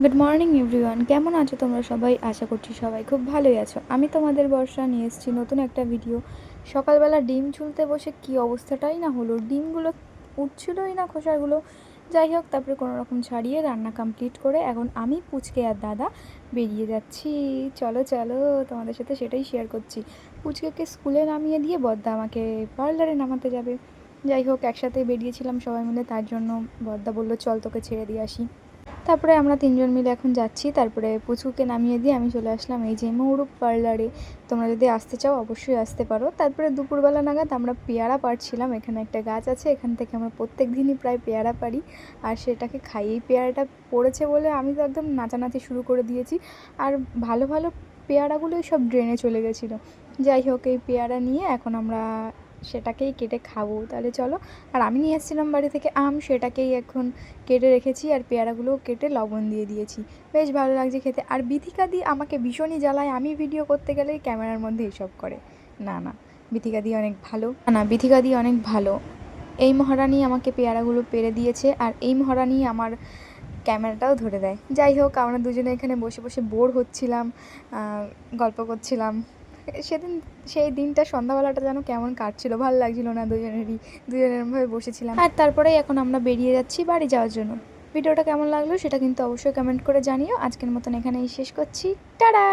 Good morning everyone, কেমন আছো তোমরা সবাই? আশা করছি সবাই খুব ভালোই আছো। আমি তোমাদের বর্ষা নিয়ে এসেছি নতুন একটা ভিডিও। সকালবেলা ডিম ছুলতে বসে কি অবস্থাটাই না হলো, ডিমগুলো উঠছিলোই না খোসাগুলো। যাই হোক, তারপরে কোনো রকম ছাড়িয়ে রান্না কমপ্লিট করে এখন আমি, পুচকে আর দাদা বেরিয়ে যাচ্ছি। চলো চলো, তোমাদের সাথে সেটাই শেয়ার করছি। পুচকেকে স্কুলে নামিয়ে দিয়ে বদ্দা আমাকে পার্লারে নামাতে যাবে। যাই হোক, একসাথে বেরিয়েছিলাম সবাই মিলে, তার জন্য বদ্দা বললো চল তোকে ছেড়ে দিয়ে আসি। তারপরে আমরা তিনজন মিলে এখন যাচ্ছি। তারপরে পুচুকে নামিয়ে দিয়ে আমি চলে আসলাম এই যে মৌরূপ পার্লারে। তোমরা যদি আসতে চাও অবশ্যই আসতে পারো। তারপরে দুপুরবেলা নাগাদ আমরা পেয়ারা পাড়ছিলাম। এখানে একটা গাছ আছে, এখান থেকে আমরা প্রত্যেক দিনই প্রায় পেয়ারা পারি, আর সেটাকে খাই। এই পেয়ারাটা পড়েছে বলে আমি তো একদম নাচানাচি শুরু করে দিয়েছি। আর ভালো ভালো পেয়ারাগুলোই সব ড্রেনে চলে গেছিলো। যাই হোক, এই পেয়ারা নিয়ে এখন আমরা সেটাকেই কেটে খাবো। তাহলে চলো। আর আমি নিয়ে এসেছিলাম বাড়ি থেকে আম, সেটাকেই এখন কেটে রেখেছি, আর পেয়ারাগুলোও কেটে লবণ দিয়ে দিয়েছি। বেশ ভালো লাগছে খেতে। আর বিথিকা দি আমাকে ভীষণই জ্বালায়, আমি ভিডিও করতে গেলেই ক্যামেরার মধ্যে এইসব করে। না না, বিথিকা দি অনেক ভালো। না, বিথিকা দি অনেক ভালো। এই মহারানী আমাকে পেয়ারাগুলো পেড়ে দিয়েছে, আর এই মহারানী আমার ক্যামেরাটাও ধরে দেয়। যাই হোক, আমরা দুজনে এখানে বসে বসে বোর হচ্ছিলাম, গল্প করছিলাম। সেদিন সেই দিনটা সন্ধ্যাবেলাটা যেন কেমন কাটছিল, ভালো লাগছিল না দুজনেরই। দুজনেরভাবে বসেছিলাম। আর তারপরেই এখন আমরা বেরিয়ে যাচ্ছি বাড়ি যাওয়ার জন্য। ভিডিওটা কেমন লাগলো সেটা কিন্তু অবশ্যই কমেন্ট করে জানিও। আজকের মতন এখানেই শেষ করছি। টাটা।